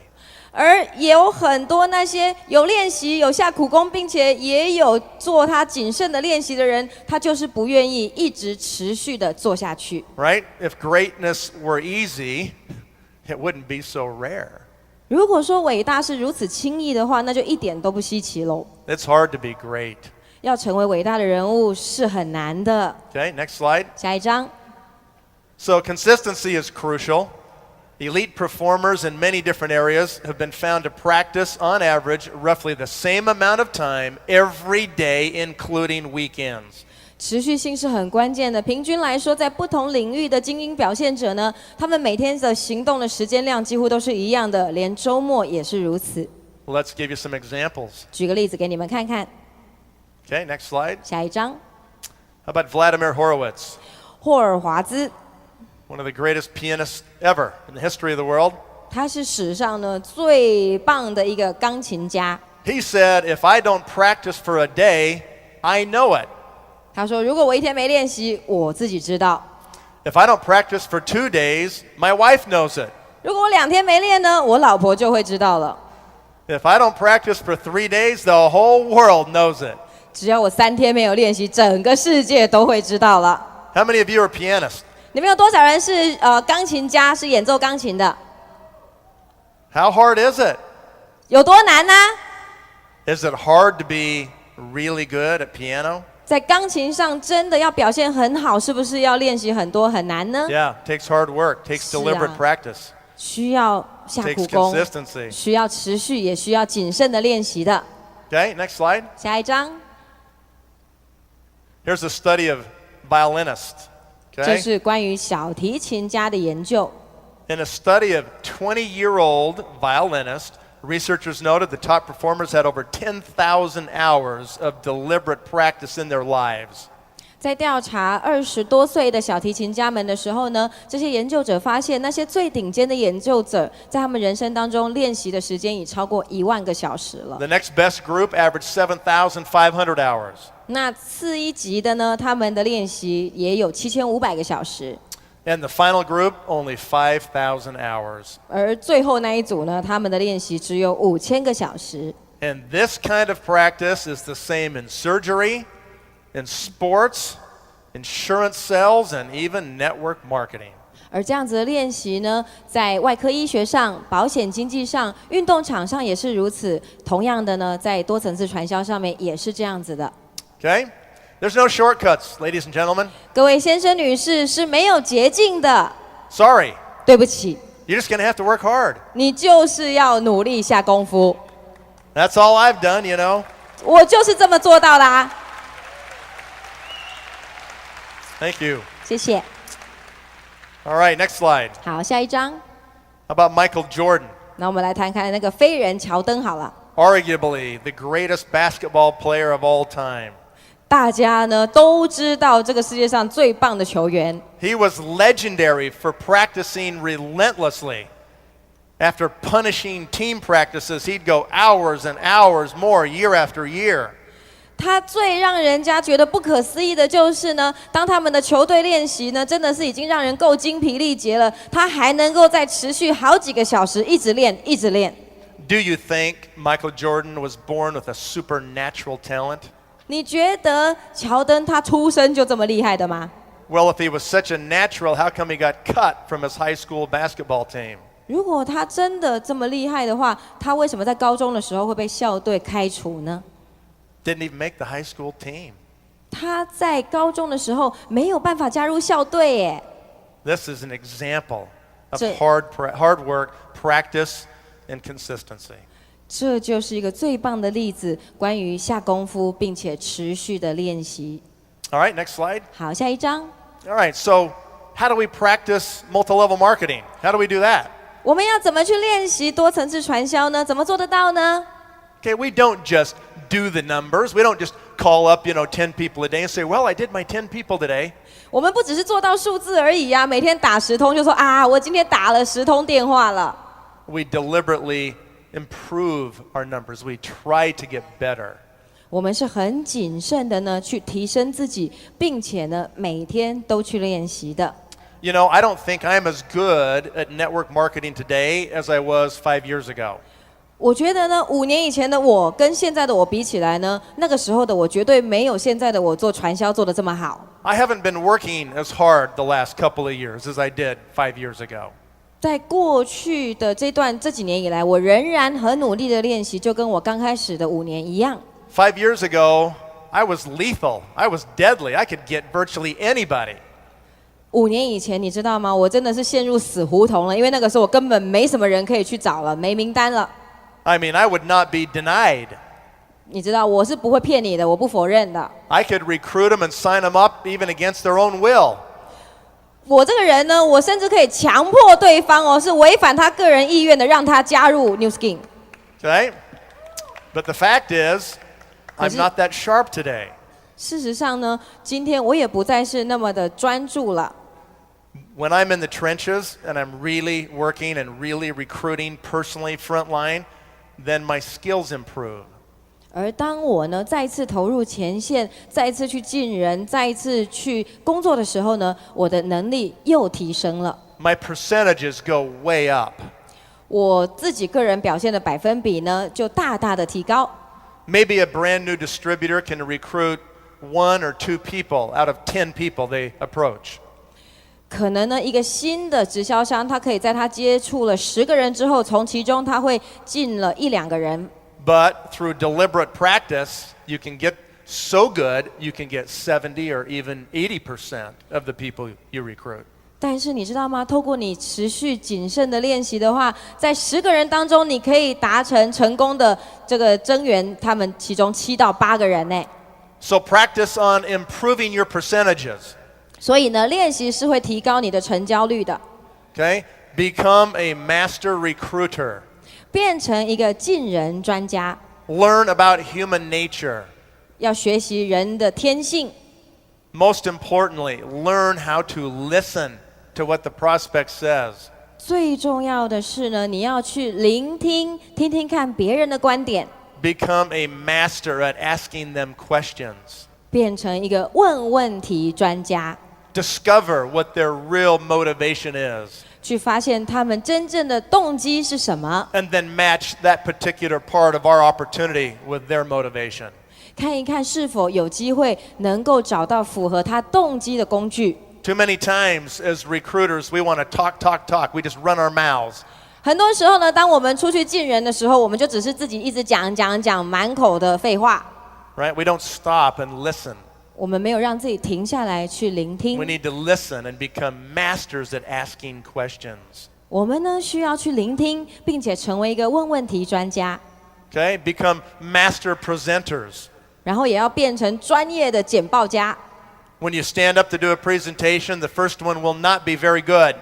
而也有很多那些有练习、有下苦功，并且也有做他谨慎的练习的人，他就是不愿意一直持续的做下去。Right? If greatness were easy, it wouldn't be so rare. 如果说伟大是如此轻易的话，那就一点都不稀奇喽。It's hard to be great. 要成为伟大的人物是很难的。Okay, next slide. 下一张。So consistency is crucial. Elite performers in many different areas have been found to practice, on average, roughly the same amount of time every day, including weekends. 持续性是很关键的。平均来说，在不同领域的精英表现者呢，他们每天的行动的时间量几乎都是一样的，连周末也是如此。Let's give you some examples. 举个例子给你们看看。Okay, next slide. 下一张。How about Vladimir Horowitz? 霍尔华兹。One of the greatest pianists ever in the history of the world. 他是史上呢最棒的一个钢琴家。He said, "If I don't practice for a day, I know it." 他说，如果我一天没练习，我自己知道。If I don't practice for 2 days, my wife knows it. 如果我2天没练呢，我老婆就会知道了。If I don't practice for 3 days, the whole world knows it. 只要我3天没有练习，整个世界都会知道了。How many of you are pianists? 你们有多少人是钢琴家，是演奏钢琴的？ How hard is it? 有多难呢？ Is it hard to be really good at piano? 在钢琴上真的要表现很好，是不是要练习很多很难呢？ Yeah, it takes hard work, takes deliberate practice, 需要下苦 takes 功， consistency. 需要持续，也需要谨慎的练习的。 Okay, next slide. 下一张， Here's a study of violinists. 这 Okay? 是关于小提琴家的研究。 In a study of 20-year-old violinists, researchers noted the top performers had over 10,000 hours of deliberate practice in their lives. 在调查20多岁的小提琴家们的时候呢，这些研究者发现，那些最顶尖的研究者在他们人生当中练习的时间已超过1万个小时了。The next best group averaged 7,500 hours. 那次一级的呢，他们的练习也有7500个小时。And the final group, only 5,000 hours. 而最后那一组呢，他们的练习只有5000个小时。 And this kind of practice is the same in surgery, in sports, insurance sales, and even network marketing. 而这样子的练习呢，在外科医学上、保险经纪上、运动场上也是如此。同样的呢，在多层次传销上面也是这样子的。 Okay? There's no shortcuts, ladies and gentlemen. 各位先生、女士是没有捷径的。 Sorry. 对不起， You're just going to have to work hard. 你就是要努力下功夫。 That's all I've done, you know. 我就是这么做到的啊。 Thank you. 谢谢。 All right, next slide. 好，下一张。 How about Michael Jordan? 那我们来谈看那个飞人乔登好了。 Arguably the greatest basketball player of all time. 大家呢都知道这个世界上最棒的球员。 He was legendary for practicing relentlessly. After punishing team practices, he'd go hours and hours more year after year. 他最让人家觉得不可思议的就是呢，当他们的球队练习呢，真的是已经让人够精疲力竭了，他还能够再持续好几个小时一直练，一直练。Do you think Michael Jordan was born with a supernatural talent? 你觉得乔丹他出生就这么厉害的吗？ Well, if he was such a natural, how come he got cut from his high school basketball team? 如果他真的这么厉害的话，他为什么在高中的时候会被校队开除呢？ Didn't even make the high school team. 他在高中的时候没有办法加入校队耶。This is an example of 这 hard work, practice, and consistency. 这就是一个最棒的例子，关于下功夫并且持续的练习。 All right, next slide. 好，下一章， All right, so how do we practice multi-level marketing? How do we do that? 我们要怎么去练习多层次传销呢？怎么做得到呢？ Okay, we don't just do the numbers. We don't just call up, 10 people a day and say, well, I did my 10 people today. 我们不只是做到数字而已呀，每天打10通就说啊，我今天打了10通电话了。We deliberately improve our numbers. We try to get better. 我们是很谨慎的呢，去提升自己，并且呢，每天都去练习的。I don't think I'm as good at network marketing today as I was 5 years ago. 我觉得呢，5年以前的我跟现在的我比起来呢，那个时候的我绝对没有现在的我做传销做得这么好。I haven't been working as hard the last couple of years as I did 5 years ago. 在过去的这几年以来，我仍然很努力的练习，就跟我刚开始的5年一样。5 years ago, I was lethal. I was deadly. I could get virtually anybody. 5年以前，你知道吗？我真的是陷入死胡同了，因为那个时候我根本没什么人可以去找了，没名单了。I mean, I would not be denied. 你知道，我是不会骗你的，我不否认的。I could recruit them and sign them up even against their own will. 我这个人呢，我甚至可以强迫对方哦，是违反他个人意愿的，让他加入 New Skin。Okay? But the fact is, I'm not that sharp today. 事实上呢，今天我也不再是那么的专注了。When I'm in the trenches and I'm really working and really recruiting personally frontline, then my skills improve. 而当我呢再次投入前线，再一次去进人，再一次去工作的时候呢，我的能力又提升了。My percentages go way up. 我自己个人表现的百分比呢，就大大的提高。Maybe a brand new distributor can recruit 1 or 2 people out of 10 people they approach. 可能呢，一个新的直销商，他可以在他接触了10个人之后，从其中他会进了1-2个人。But through deliberate practice, you can get so good, you can get 70 or even 80% of the people you recruit. 但是你知道吗？透过你持续谨慎的练习的话，在10个人当中，你可以达成成功的这个增援他们其中7到8个人呢。So practice on improving your percentages. 所以呢，练习是会提高你的成交率的。Okay? Become a master recruiter. 变成一个进人专家， Learn about human nature. 要学习人的天性。 Most importantly, learn how to listen to what the prospect says. 最重要的是呢，你要去聆听，听听看别人的观点， Become a master at asking them questions. 变成一个问问题专家， Discover what their real motivation is. 去发现他们真正的动机是什么， And then match that particular part of our opportunity with their motivation. 看一看是否有机会能够找到符合他动机的工具。 Too many times as recruiters, we want to talk. We just run our mouths. 很多时候呢，当我们出去进人的时候，我们就只是自己一直讲，满口的废话。Right? We don't stop and listen. 我们没有让自己停下来去聆听。 We need to listen and become masters at asking questions. 我们呢需要去聆听，并且成为一个问问题专家。 Okay? Become master presenters. 然后也要变成专业的简报家。 When you stand up to do a presentation, the first one will not be very good.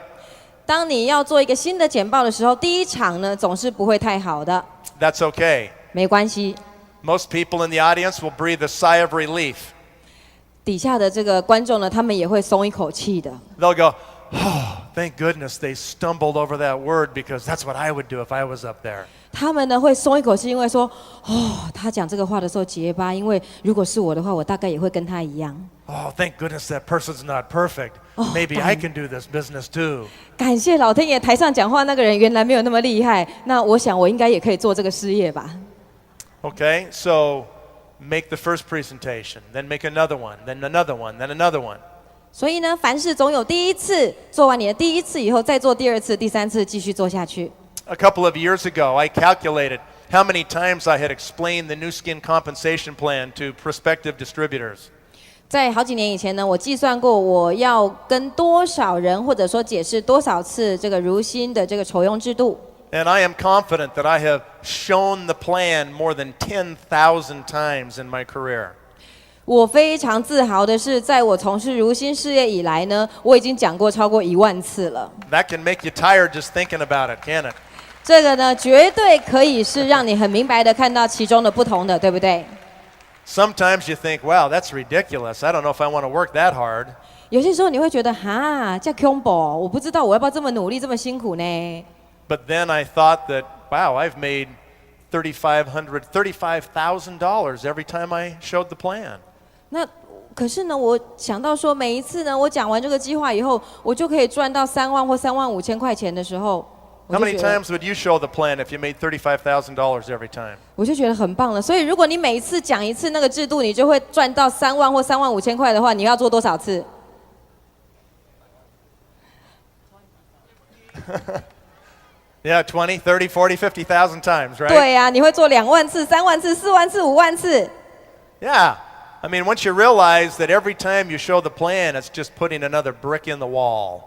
当你要做一个新的简报的时候，第一场呢总是不会太好的。 That's okay. 没关系， Most people in the audience will breathe a sigh of relief. 底下的这个观众呢，他们也会松一口气的。 They'll go, oh, thank goodness they stumbled over that word because that's what I would do if I was up there. 他们呢会松一口气，因为说，他讲这个话的时候结巴，因为如果是我的话，我大概也会跟他一样。Oh, thank goodness that person's not perfect. Maybe I can do this business too. 感谢老天爷，台上讲话那个人原来没有那么厉害，那我想我应该也可以做这个事业吧。Okay, so make the first presentation, then make another one, then another one, then another one. 所以呢，凡事总有第一次，做完你的第一次以后，再做第二次、第三次，继续做下去。A couple of years ago, I calculated how many times I had explained the New Skin compensation plan to prospective distributors. 在好几年以前呢，我计算过我要跟多少人，或者说解释多少次这个如新的这个酬庸制度。And I am confident that I have shown the plan more than 10,000 times in my career. 我非常自豪的是，在我从事如新事业以来呢，我已经讲过超过10000次了。That can make you tired just thinking about it, can't it? 这个呢，绝对可以是让你很明白的看到其中的不同的，对不对？ Sometimes you think, wow, that's ridiculous. I don't know if I want to work that hard. 有些时候你会觉得，这恐怖，我不知道我要不要这么努力，这么辛苦呢？ But then I thought that, wow, I've made $35,000 every time I showed the plan. 那可是呢，我想到说，每一次呢，我讲完这个计划以后，我就可以赚到3万或35000块钱的时候， How many times would you show the plan if you made $35,000 every time? 我就觉得很棒了。所以，如果你每一次讲一次那个制度，你就会赚到3万或35000块的话，你要做多少次？ Yeah, 20, 30, 40, 50,000 times, right? 对呀，你会做2万次、3万次、4万次、5万次。 Yeah. I mean, once you realize that every time you show the plan, it's just putting another brick in the wall.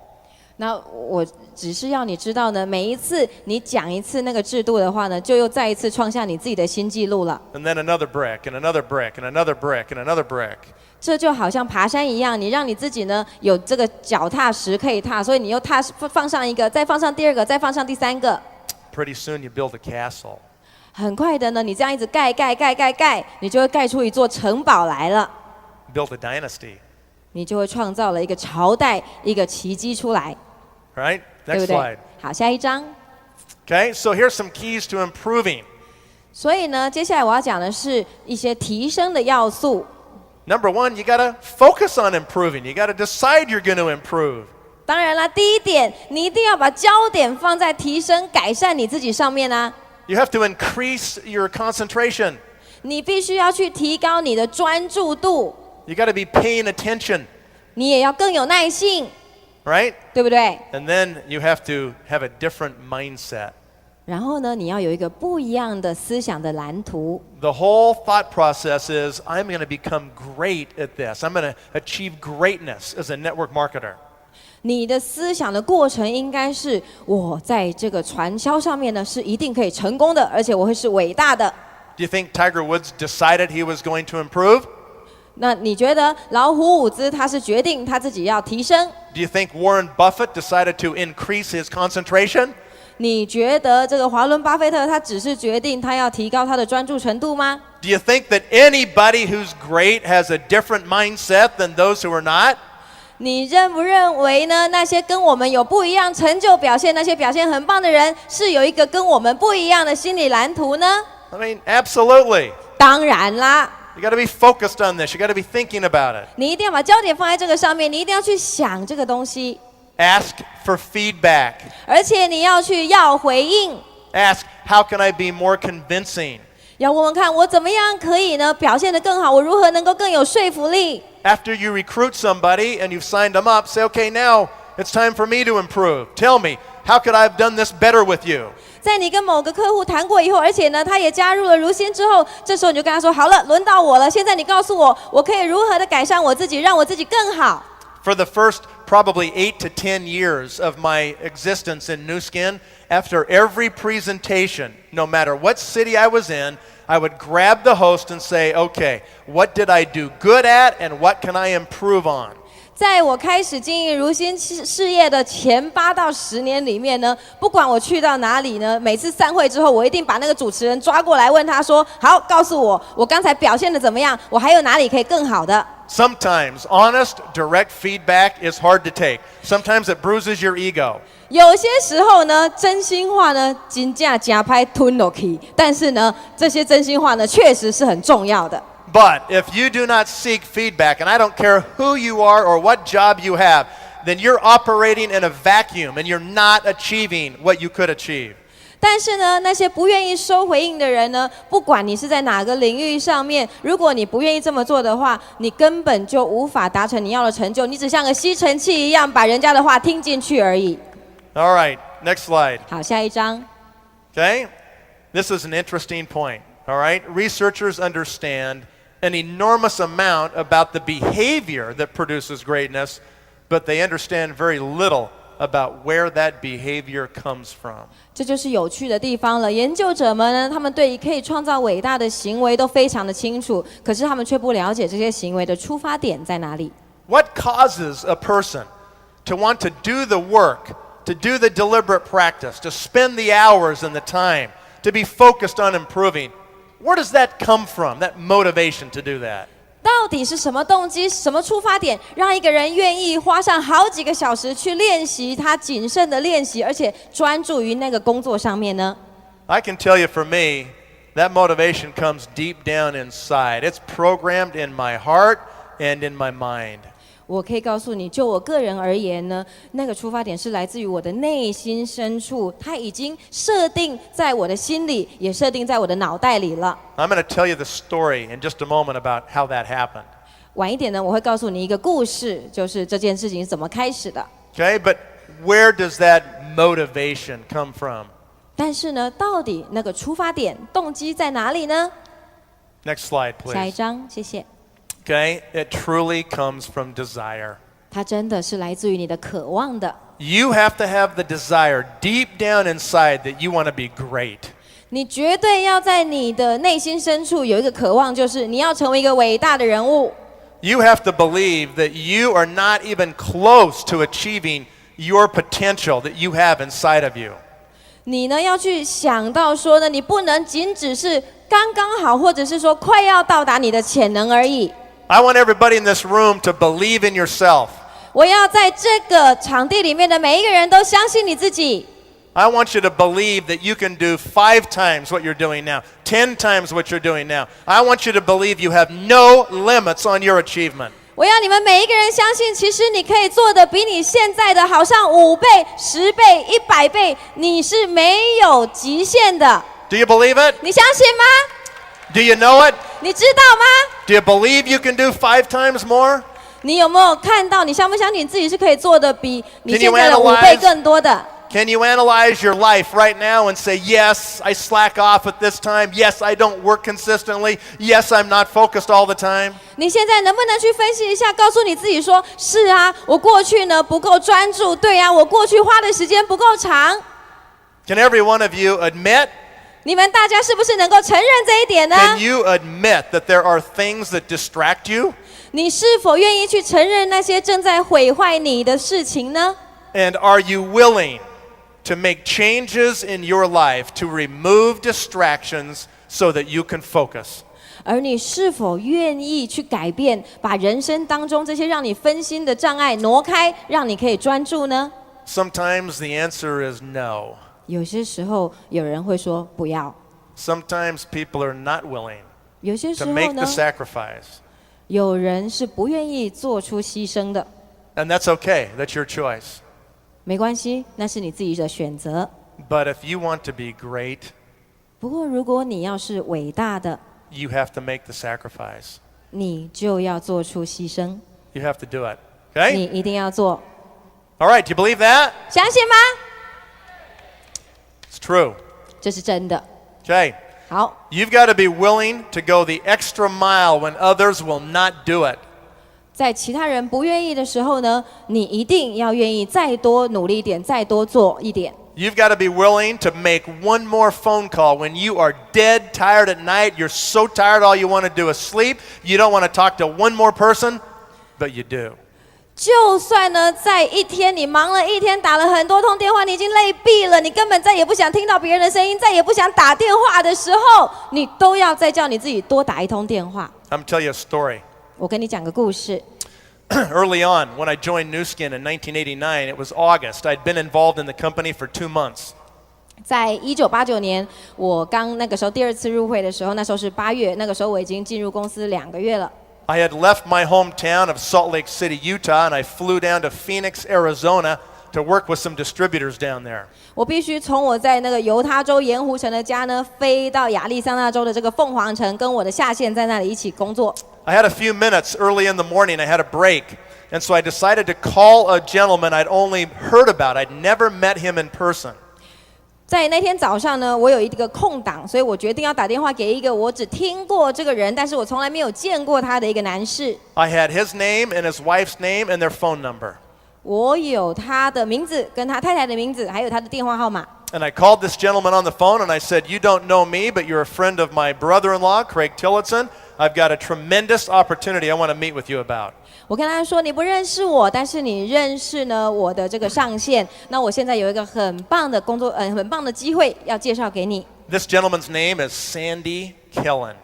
那我只是要你知道呢，每一次你讲一次那个制度的话呢，就又再一次创下你自己的新纪录了。And then another brick, and another brick, and another brick, and another brick. 这就好像爬山一样，你让你自己呢有这个脚踏石可以踏，所以你又放上一个，再放上第二个，再放上第3个。Pretty soon you build a castle. 很快的呢，你这样一直盖，你就会盖出一座城堡来了。Build a dynasty. 你就会创造了一个朝代，一个奇迹出来。Right? 对 Next 不对 slide. 好，下一章。Okay, so here's some keys to improving. 所以呢，接下来我要讲的是一些提升的要素。Number one, you got to focus on improving. You got to decide you're going to improve. 当然啦，第一点，你一定要把焦点放在提升、改善你自己上面啊。You have to increase your concentration. 你必须要去提高你的专注度， You got to be paying attention, 你也要更有耐性， right? 对不对？ And then you have to have a different mindset. 然后呢，你要有一个不一样的思想的蓝图。 The whole thought process is I'm going to become great at this. I'm going to achieve greatness as a network marketer. 你的思想的过程应该是，我在这个传销上面呢是一定可以成功的，而且我会是伟大的。 Do you think Tiger Woods decided he was going to improve? 那你觉得老虎伍兹他是决定他自己要提升？ Do you think Warren Buffett decided to increase his concentration? 你觉得这个华伦巴菲特他只是决定他要提高他的专注程度吗？ Do you think that anybody who's great has a different mindset than those who are not? 你认不认为呢？那些跟我们有不一样成就表现，那些表现很棒的人，是有一个跟我们不一样的心理蓝图呢？ I mean, absolutely. 当然啦， You got to be focused on this. You got to be thinking about it. 你一定要把焦点放在这个上面，你一定要去想这个东西， Ask for feedback. 而且你要去要回应， Ask, how can I be more convincing? 要问问看我怎么样可以呢表现得更好，我如何能够更有说服力。 After you recruit somebody and you've signed them up, say, okay, now it's time for me to improve. Tell me, how could I have done this better with you? 在你跟某个客户谈过以后，而且呢，他也加入了如新之后，这时候你就跟他说：“好了，轮到我了。现在你告诉我，我可以如何的改善我自己，让我自己更好。” For the first probably 8 to 10 years of my existence in New Skin, after every presentation, no matter what city I was in, I would grab the host and say, okay, what did I do good at and what can I improve on? 在我开始经营如新事业的前8到10年里面呢，不管我去到哪里呢，每次散会之后，我一定把那个主持人抓过来问他说：“好，告诉我，我刚才表现的怎么样？我还有哪里可以更好的？” Sometimes honest, direct feedback is hard to take. Sometimes it bruises your ego. 有些时候呢，真心话呢，真正假拍吞落去，但是呢，这些真心话呢，确实是很重要的。But if you do not seek feedback, and I don't care who you are or what job you have, then you're operating in a vacuum and you're not achieving what you could achieve. 但是呢，那些不愿意收回应的人呢，不管你是在哪个领域上面，如果你不愿意这么做的话，你根本就无法达成你要的成就，你只像个吸尘器一样，把人家的话听进去而已。All right, next slide. 好，下一张。Okay? This is an interesting point. All right? Researchers understand an enormous amount about the behavior that produces greatness, but they understand very little about where that behavior comes from. 这就是有趣的地方了。研究者们呢，他们对于可以创造伟大的行为都非常的清楚，可是他们却不了解这些行为的出发点在哪里。What causes a person to want to do the work, to do the deliberate practice, to spend the hours and the time, to be focused on improving? Where does that come from, that motivation to do that? 到底是什么动机、什么出发点，让一个人愿意花上好几个小时去练习他谨慎的练习，而且专注于那个工作上面呢？ I can tell you for me, that motivation comes deep down inside. It's programmed in my heart and in my mind. 我可以告诉你，就我个人而言呢，那个出发点是来自于我的内心深处，它已经设定在我的心里，也设定在我的脑袋里了。I'm going to tell you the story in just a moment about how that happened. 晚一点呢，我会告诉你一个故事，就是这件事情是怎么开始的。Okay, but where does that motivation come from? 但是呢，到底那个出发点、动机在哪里呢？ Next slide, 下一 please. 张，谢谢。Okay, it truly comes from desire. 它真的是来自于你的渴望的。You have to have the desire deep down inside that you want to be great. 你绝对要在你的内心深处有一个渴望，就是你要成为一个伟大的人物。You have to believe that you are not even close to achieving your potential that you have inside of you. 你呢要去想到说呢，你不能仅只是刚刚好，或者是说快要到达你的潜能而已。I want everybody in this room to believe in yourself. 我要在这个场地里面的每一个人都相信你自己。I want you to believe that you can do 5 times what you're doing now, 10 times what you're doing now. I want you to believe you have no limits on your achievement. 我要你们每一个人相信，其实你可以做的比你现在的好上5倍、10倍、100倍，你是没有极限的。Do you believe it? 你相信吗？ Do you know it? 你知道吗？ Do you believe you can do 5 times more? 你有没有看到？你相不相信你自己是可以做的比你 Can you 现在的5倍更多的？ Can you analyze your life right now and say, yes, I slack off at this time. Yes, I don't work consistently. Yes, I'm not focused all the time. 你现在能不能去分析一下，告诉你自己说：是啊，我过去呢不够专注，对啊，我过去花的时间不够长。Can every one of you admit? 你们大家是不是能够承认这一点呢？ Can you admit that there are things that distract you? 你是否愿意去承认那些正在毁坏你的事情呢？ And are you willing to make changes in your life to remove distractions so that you can focus? 而你是否愿意去改变，把人生当中这些让你分心的障碍挪开，让你可以专注呢？ Sometimes the answer is no. 有些时候有人会说不要， Sometimes people are not willing 有些 to 时候 make 呢 the，sacrifice. 有人是不愿意做出牺牲的。 And that's okay. That's your choice. 没关系，那是你自己的选择。 But if you want to be great, 不过，如果你要是伟大的， you have to make the sacrifice. 你就要做出牺牲， You have to do it. 你 Okay? 一定要做。 All right, do you believe that? 相信吗？ It's true. 这是真的。 Okay. 好， You've got to be willing to go the extra mile when others will not do it. 在其他人不愿意的时候呢，你一定要愿意再多努力一点，再多做一点。 You've got to be willing to make one more phone call when you are dead tired at night. You're so tired, all you want to do is sleep. You don't want to talk to one more person, but you do. 就算呢，在一天你忙了一天，打了很多通电话，你已经累毙了，你根本再也不想听到别人的声音，再也不想打电话的时候，你都要再叫你自己多打一通电话。I'm telling you a story. 我跟你讲个故事。Early on, when I joined Nu Skin in 1989, it was August. I'd been involved in the company for 2 months. 在1989年，我刚那个时候第二次入会的时候，那时候是8月，那个时候我已经进入公司2个月了。I had left my hometown of Salt Lake City, Utah, and I flew down to Phoenix, Arizona to work with some distributors down there. 我必须从我在那个犹他州盐湖城的家呢，飞到亚利桑那州的这个凤凰城，跟我的下线在那里一起工作。I had a few minutes early in the morning. I had a break, and so I decided to call a gentleman I'd only heard about. I'd never met him in person. 在那天早上呢，我有一个空档，所以我决定要打电话给一个我只听过这个人，但是我从来没有见过他的一个男士。I had his name and his wife's name and their phone number. 我有他的名字，跟他太太的名字，还有他的电话号码。And I called this gentleman on the phone and I said, "You don't know me, but you're a friend of my brother-in-law, Craig Tillotson. I've got a tremendous opportunity I want to meet with you about." 我跟他说：“你不认识我，但是你认识呢我的这个上线。那我现在有一个很棒的工作，很棒的机会要介绍给你。” This gentleman's name is Sandy Killen.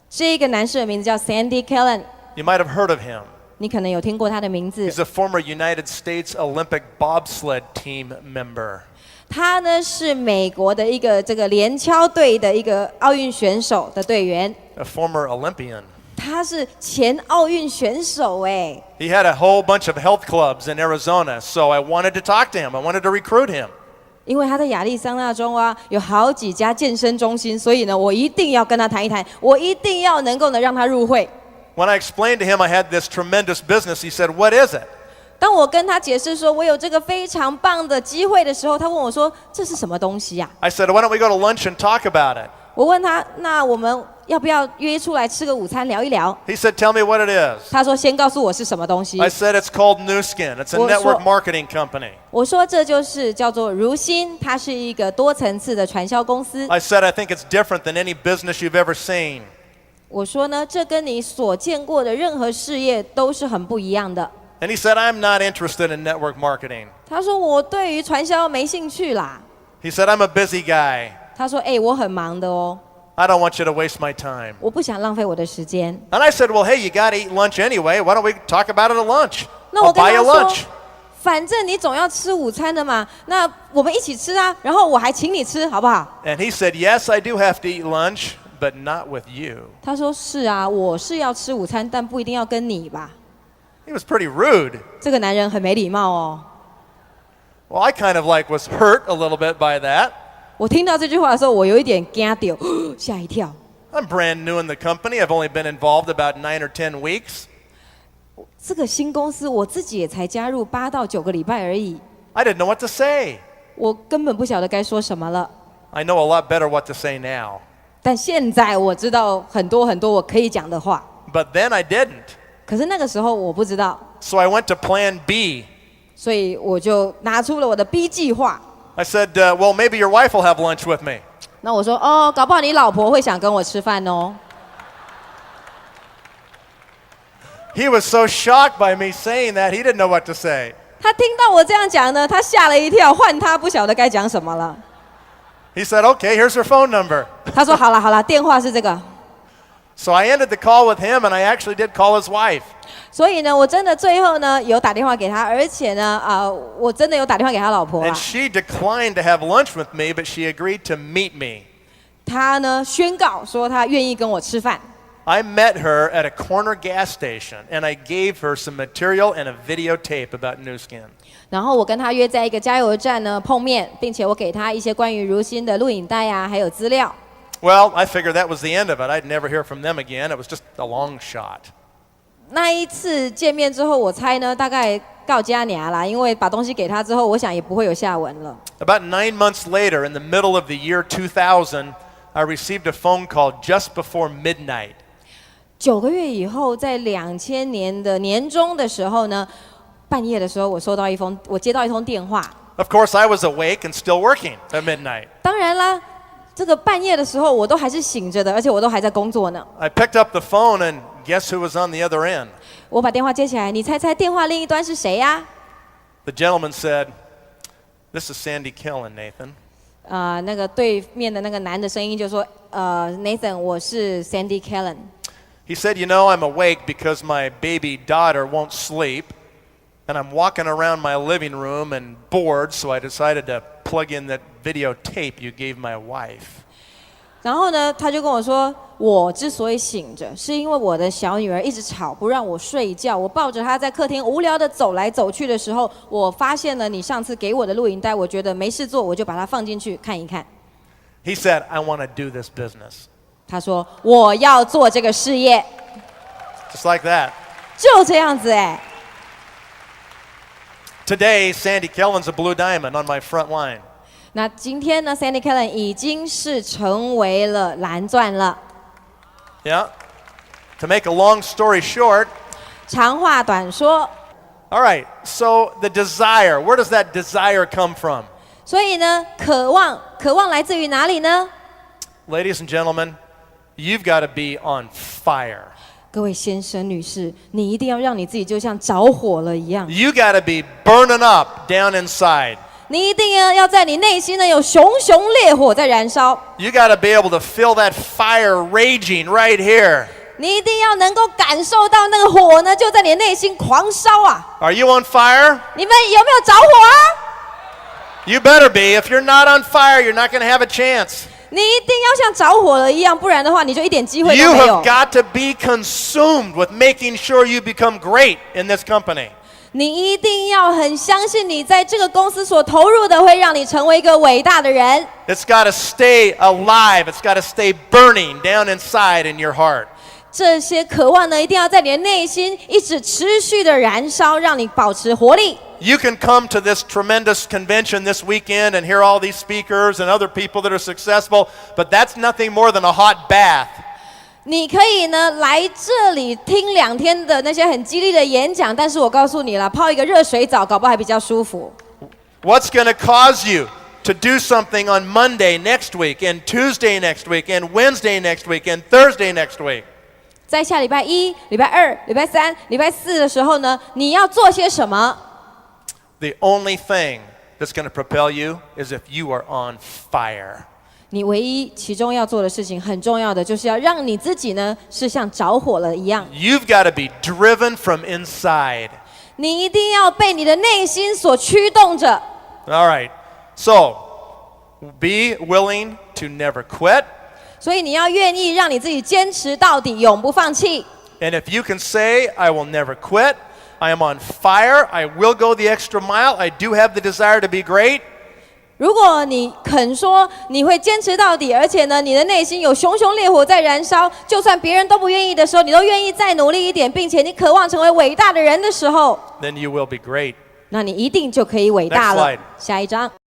这个男士的名字叫 Sandy Killen， You might have heard of him. 你可能有听过他的名字。He's a former United States Olympic bobsled team member. 他呢是美国的一个这个连敲队的一个奥运选手的队员。A former Olympian. 他是前奥运选手哎。He had a whole bunch of health clubs in Arizona, so I wanted to talk to him. I wanted to recruit him. 因为他在亚利桑那州啊，有好几家健身中心，所以呢，我一定要跟他谈一谈，我一定要能够呢让他入会。When I explained to him I had this tremendous business, he said, "What is it?" 当我跟他解释说我有这个非常棒的机会的时候，他问我说：“这是什么东西呀？” I said, "Why don't we go to lunch and talk about it?" 我问他：“那我们要不要约出来吃个午餐聊一聊？” He said, "Tell me what it is." 他说：“先告诉我是什么东西。” I said, "It's called Nu Skin. It's a 我说- network marketing company." 我说：“这就是叫做如新，它是一个多层次的传销公司。” I said, "I think it's different than any business you've ever seen." 我说呢，这跟你所见过的任何事业都是很不一样的。And he said, "I'm not interested in network marketing." 他说：“我对于传销没兴趣啦。” He said, "I'm a busy guy. 他说：“我很忙的哦， I don't want you to waste my time." 我不想浪费我的时间。” And I said, "Well, hey, you got to eat lunch anyway. Why don't we talk about it at lunch? 那 I'll 我跟 buy 他 you 说 lunch." 反正你总要吃午餐的嘛，那我们一起吃啊，然后我还请你吃，好不好？ And he said, "Yes, I do have to eat lunch, but not with you." 他说：“是啊，我是要吃午餐，但不一定要跟你吧。” He was pretty rude. 这个男人很没礼貌哦。 Well, I kind of like was hurt a little bit by that. 我听到这句话的时候，我有一点惊到，吓一跳。 I'm brand new in the company. I've only been involved about 9 or 10 weeks. 这个新公司我自己也才加入8到9个礼拜而已， I didn't know what to say. 我根本不晓得该说什么了。 I know a lot better what to say now. 但现在我知道很多很多我可以讲的话， But then I didn't. 可是那个时候我不知道， So I went to plan B. 所以我就拿出了我的 B 计划。 I said, "Well, maybe your wife will have lunch with me." 那我说：“哦，搞不好你老婆会想跟我吃饭哦。” He was so shocked by me saying that, he didn't know what to say. 他听到我这样讲呢，他吓了一跳，换他不晓得该讲什么了。 He said, "Okay, here's her phone number." 他说：“好了好了，电话是这个。” So I ended the call with him, and I actually did call his wife. 所以呢，我真的最后呢有打电话给他，而且呢，我真的有打电话给他老婆 And 啊。 she declined to have lunch with me, but she agreed to meet me. 他呢宣告说他愿意跟我吃饭。 I met her at a corner gas station, and I gave her some material and a videotape about Nu Skin. 然后我跟他约在一个加油站呢碰面，并且我给他一些关于如新的录影带啊，还有资料。 Well, I figured that was the end of it. I'd never hear from them again. It was just a long shot. 那一次见面之后，我猜呢大概告家娘啦，因为把东西给他之后，我想也不会有下文了。 About 9 months later, in the middle of the year 2000, I received a phone call just before midnight. 9个月以后，在2000年的年中的时候呢，半夜的时候，我接到一通电话。 Of course, I was awake and still working at midnight. 当然啦，这个半夜的时候，我都还是醒着的，而且我都还在工作呢。 I picked up the phone, and guess who was on the other end? 我把电话接起来，你猜猜电话另一端是谁呀？The gentleman said, "This is Sandy Kellen, Nathan." 那个对面的那个男的声音就说，Nathan， 我是 Sandy Kellen。He said, "You know, I'm awake because my baby daughter won't sleep, and I'm walking around my living room and bored, so I decided to plug in that videotape you gave my wife." 然后呢，他就跟我说，我之所以醒着，是因为我的小女儿一直吵，不让我睡觉。我抱着她在客厅无聊的走来走去的时候，我发现了你上次给我的录影带，我觉得没事做，我就把它放进去看一看。He said, "I want to do this business." 他说，我要做这个事业。Just like that. 就这样子哎。Today, Sandy Kellen's a blue diamond on my front line. 那今天呢 ，Sandy Kellen 已经是成为了蓝钻了。Yeah. To make a long story short. 长话短说。All right. So the desire, where does that desire come from? 所以呢，渴望来自于哪里呢 ？Ladies and gentlemen, you've got to be on fire. 各位先生、女士，你一定要让你自己就像着火了一样。You got to be burning up down inside. 你一定要在你内心呢有熊熊烈火在燃烧。You got to be able to feel that fire raging right here. 你一定要能够感受到那个火呢就在你的内心狂烧啊。Are you on fire? 你们有没有着火啊？ You better be. If you're not on fire, you're not going to have a chance. 你一定要像着火了一样，不然的话你就一点机会 You 都没有 have。got to be consumed with making sure you become great in this company. 你一定要很相信你在这个公司所投入的会让你成为一个伟大的人。It's got to stay alive. It's got to stay burning down inside in your heart. 这些渴望呢，一定要在你的内心一直持续的燃烧，让你保持活力。You can come to this tremendous convention this weekend and hear all these speakers and other people that are successful, but that's nothing more than a hot bath. 你可以呢来这里听2天的那些很激励的演讲，但是我告诉你了，泡一个热水澡，搞不好还比较舒服。What's going to cause you to do something on Monday next week, and Tuesday next week, and Wednesday next week, and Thursday next week? 在下礼拜1、礼拜2、礼拜3、礼拜4的时候呢，你要做些什么？ The only thing that's going to propel you is if you are on fire. 你唯一其中要做的事情很重要的，就是要让你自己呢是像着火了一样。You've got to be driven from inside. 你一定要被你的内心所驱动着。All right. So, be willing to never quit. 所以你要愿意让你自己坚持到底，永不放弃。And if you can say, I will never quit, I am on fire, I will go the extra mile, I do have the desire to be great. 如果你肯说你会坚持到底，而且呢，你的内心有熊熊烈火在燃烧，就算别人都不愿意的时候，你都愿意再努力一点，并且你渴望成为伟大的人的时候， then you will be great. 那你一定就可以伟大 Next 了 slide.。下一张。